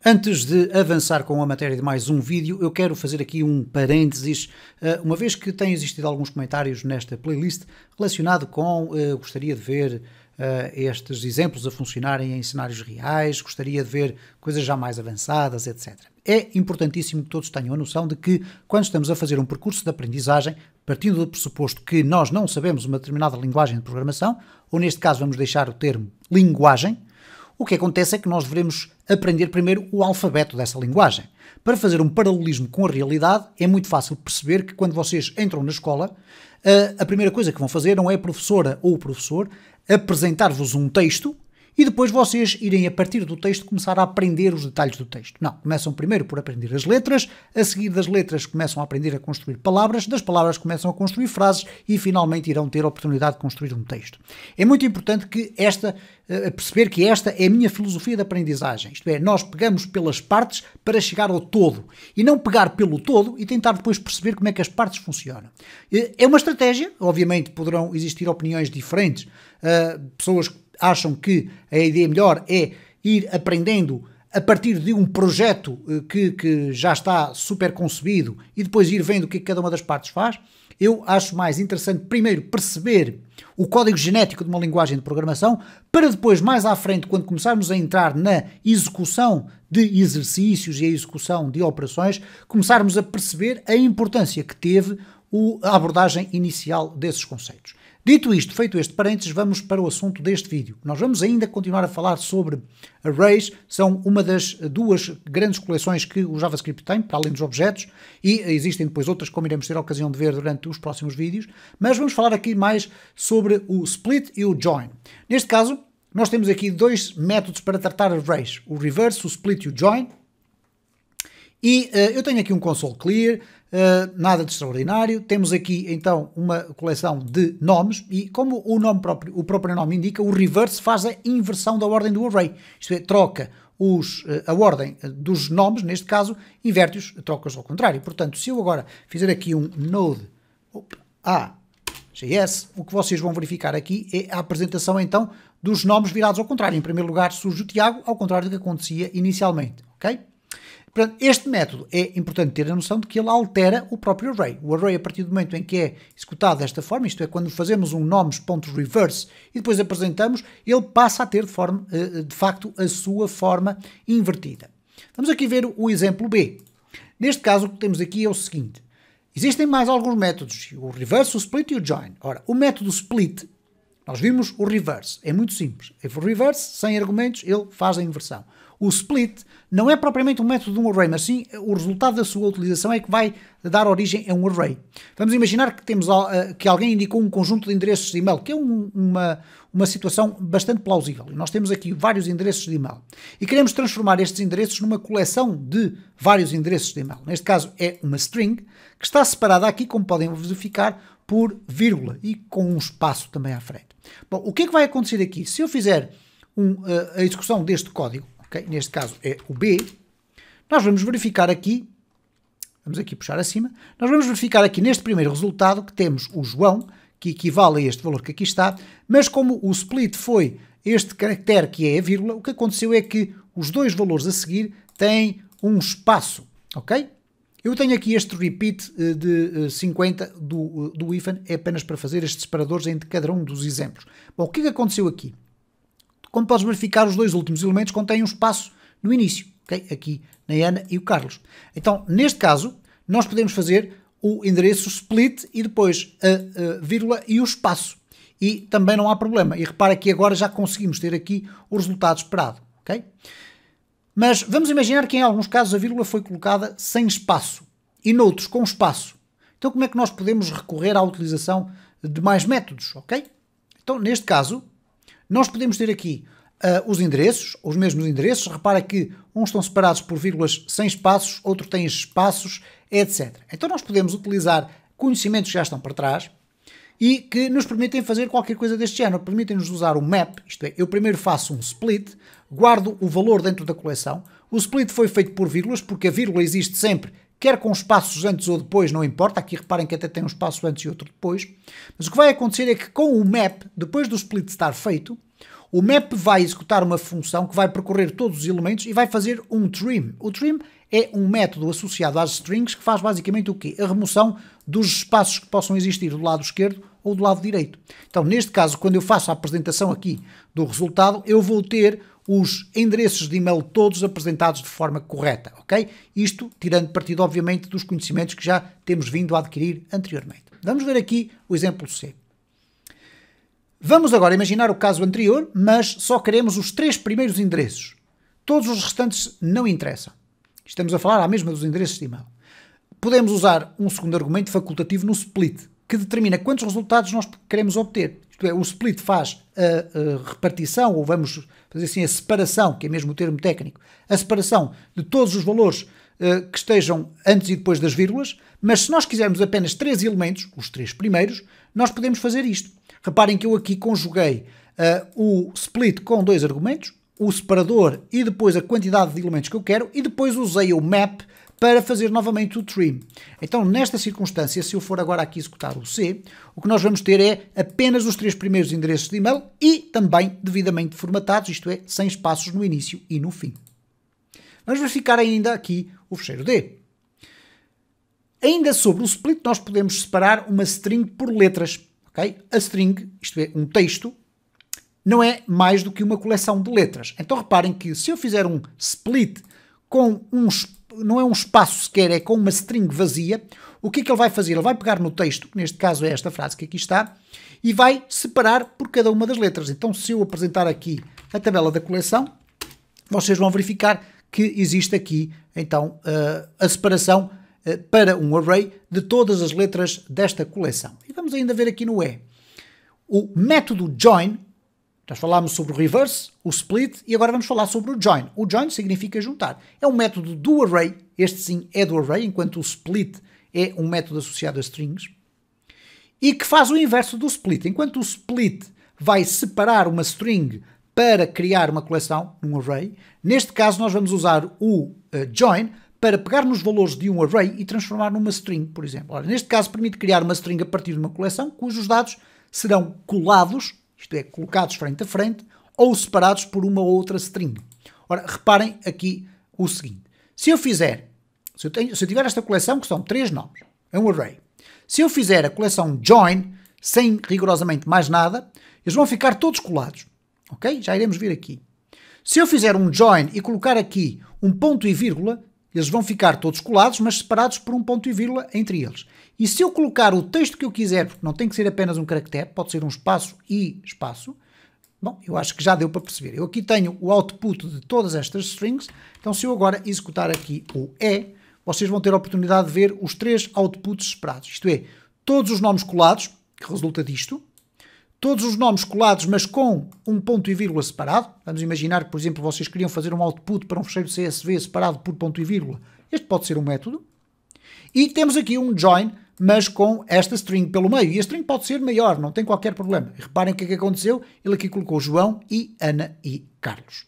Antes de avançar com a matéria de mais um vídeo, eu quero fazer aqui um parênteses, uma vez que têm existido alguns comentários nesta playlist relacionado com gostaria de ver estes exemplos a funcionarem em cenários reais, gostaria de ver coisas já mais avançadas, etc. É importantíssimo que todos tenham a noção de que, quando estamos a fazer um percurso de aprendizagem, partindo do pressuposto que nós não sabemos uma determinada linguagem de programação, ou neste caso vamos deixar o termo linguagem, o que acontece é que nós devemos aprender primeiro o alfabeto dessa linguagem. Para fazer um paralelismo com a realidade, é muito fácil perceber que quando vocês entram na escola, a primeira coisa que vão fazer não é a professora ou o professor apresentar-vos um texto e depois vocês irem a partir do texto começar a aprender os detalhes do texto. Não, começam primeiro por aprender as letras, a seguir das letras começam a aprender a construir palavras, das palavras começam a construir frases e finalmente irão ter a oportunidade de construir um texto. É muito importante que perceber que esta é a minha filosofia de aprendizagem, isto é, nós pegamos pelas partes para chegar ao todo e não pegar pelo todo e tentar depois perceber como é que as partes funcionam. É uma estratégia, obviamente poderão existir opiniões diferentes, pessoas que acham que a ideia melhor é ir aprendendo a partir de um projeto que já está super concebido e depois ir vendo o que cada uma das partes faz. Eu acho mais interessante primeiro perceber o código genético de uma linguagem de programação para depois, mais à frente, quando começarmos a entrar na execução de exercícios e a execução de operações, começarmos a perceber a importância que teve a abordagem inicial desses conceitos. Dito isto, feito este parênteses, vamos para o assunto deste vídeo. Nós vamos ainda continuar a falar sobre arrays, são uma das duas grandes coleções que o JavaScript tem, para além dos objetos, e existem depois outras, como iremos ter a ocasião de ver durante os próximos vídeos, mas vamos falar aqui mais sobre o split e o join. Neste caso, nós temos aqui dois métodos para tratar arrays, o reverse, o split e o join, e eu tenho aqui um console clear, nada de extraordinário. Temos aqui então uma coleção de nomes e como o próprio nome indica, o reverse faz a inversão da ordem do array, isto é, troca a ordem dos nomes, neste caso, inverte-os, troca-os ao contrário. Portanto, se eu agora fizer aqui um Node.js, o que vocês vão verificar aqui é a apresentação então dos nomes virados ao contrário. Em primeiro lugar surge o Tiago, ao contrário do que acontecia inicialmente, ok? Portanto, este método é importante ter a noção de que ele altera o próprio array. O array, a partir do momento em que é executado desta forma, isto é, quando fazemos um nomes.reverse e depois apresentamos, ele passa a ter de facto a sua forma invertida. Vamos aqui ver o exemplo B. Neste caso, o que temos aqui é o seguinte. Existem mais alguns métodos, o reverse, o split e o join. Ora, o método split, nós vimos o reverse, é muito simples. O reverse, sem argumentos, ele faz a inversão. O split não é propriamente um método de um array, mas sim o resultado da sua utilização é que vai dar origem a um array. Vamos imaginar que alguém indicou um conjunto de endereços de e-mail, que é uma situação bastante plausível. Nós temos aqui vários endereços de e-mail e queremos transformar estes endereços numa coleção de vários endereços de e-mail. Neste caso é uma string que está separada aqui, como podem verificar, por vírgula e com um espaço também à frente. Bom, o que é que vai acontecer aqui? Se eu fizer a execução deste código, okay, neste caso é o B, nós vamos verificar aqui, vamos aqui puxar acima, nós vamos verificar aqui neste primeiro resultado que temos o João, que equivale a este valor que aqui está, mas como o split foi este caractere que é a vírgula, o que aconteceu é que os dois valores a seguir têm um espaço, ok? Eu tenho aqui este repeat de 50 do hífen, é apenas para fazer estes separadores entre cada um dos exemplos. Bom, o que é que aconteceu aqui? Como podes verificar, os dois últimos elementos contêm um espaço no início, okay? Aqui na Ana e o Carlos. Então, neste caso, nós podemos fazer o endereço split e depois a vírgula e o espaço. E também não há problema. E repara que agora já conseguimos ter aqui o resultado esperado, ok? Mas vamos imaginar que em alguns casos a vírgula foi colocada sem espaço e noutros com espaço. Então como é que nós podemos recorrer à utilização de mais métodos, ok? Então neste caso nós podemos ter aqui os endereços, os mesmos endereços. Repara que uns estão separados por vírgulas sem espaços, outros têm espaços, etc. Então nós podemos utilizar conhecimentos que já estão para trás e que nos permitem fazer qualquer coisa deste género. Permitem-nos usar o map, isto é, eu primeiro faço um split, guardo o valor dentro da coleção. O split foi feito por vírgulas, porque a vírgula existe sempre, quer com espaços antes ou depois, não importa. Aqui reparem que até tem um espaço antes e outro depois. Mas o que vai acontecer é que com o map, depois do split estar feito, o map vai executar uma função que vai percorrer todos os elementos e vai fazer um trim. O trim é um método associado às strings que faz basicamente o quê? A remoção dos espaços que possam existir do lado esquerdo ou do lado direito. Então, neste caso, quando eu faço a apresentação aqui do resultado, eu vou ter os endereços de e-mail todos apresentados de forma correta, ok? Isto tirando partido, obviamente, dos conhecimentos que já temos vindo a adquirir anteriormente. Vamos ver aqui o exemplo C. Vamos agora imaginar o caso anterior, mas só queremos os 3 primeiros endereços. Todos os restantes não interessam. Estamos a falar à mesma dos endereços de e-mail. Podemos usar um segundo argumento facultativo no split, que determina quantos resultados nós queremos obter. Isto é, o split faz a repartição, ou vamos fazer assim a separação, que é mesmo o termo técnico, a separação de todos os valores que estejam antes e depois das vírgulas, mas se nós quisermos apenas 3 elementos, os 3 primeiros, nós podemos fazer isto. Reparem que eu aqui conjuguei o split com 2 argumentos, o separador e depois a quantidade de elementos que eu quero, e depois usei o map para fazer novamente o trim. Então, nesta circunstância, se eu for agora aqui executar o C, o que nós vamos ter é apenas os 3 primeiros endereços de e-mail e também devidamente formatados, isto é, sem espaços no início e no fim. Vamos verificar ainda aqui o fecheiro D. Ainda sobre o split, nós podemos separar uma string por letras. Okay? A string, isto é, um texto, não é mais do que uma coleção de letras. Então reparem que se eu fizer um split com não é um espaço sequer, é com uma string vazia, o que é que ele vai fazer? Ele vai pegar no texto, que neste caso é esta frase que aqui está, e vai separar por cada uma das letras. Então se eu apresentar aqui a tabela da coleção, vocês vão verificar que existe aqui então a separação para um array de todas as letras desta coleção. E vamos ainda ver aqui no E. O método join, nós falámos sobre o reverse, o split, e agora vamos falar sobre o join. O join significa juntar. É um método do array, este sim é do array, enquanto o split é um método associado a strings, e que faz o inverso do split. Enquanto o split vai separar uma string para criar uma coleção, um array, neste caso nós vamos usar o join para pegar nos valores de um array e transformar numa string, por exemplo. Ora, neste caso permite criar uma string a partir de uma coleção cujos dados serão colados, isto é, colocados frente a frente, ou separados por uma ou outra string. Ora, reparem aqui o seguinte. Se eu tiver esta coleção, que são 3 nomes, é um array. Se eu fizer a coleção join, sem rigorosamente mais nada, eles vão ficar todos colados. Ok? Já iremos ver aqui. Se eu fizer um join e colocar aqui um ponto e vírgula, eles vão ficar todos colados, mas separados por um ponto e vírgula entre eles. E se eu colocar o texto que eu quiser, porque não tem que ser apenas um caractere, pode ser um espaço e espaço, bom, eu acho que já deu para perceber. Eu aqui tenho o output de todas estas strings, então se eu agora executar aqui o E, vocês vão ter a oportunidade de ver os 3 outputs esperados. Isto é, todos os nomes colados, que resulta disto, todos os nomes colados, mas com um ponto e vírgula separado. Vamos imaginar que, por exemplo, vocês queriam fazer um output para um fecheiro CSV separado por ponto e vírgula. Este pode ser um método. E temos aqui um join, mas com esta string pelo meio. E a string pode ser maior, não tem qualquer problema. E reparem o que é que aconteceu. Ele aqui colocou João e Ana e Carlos.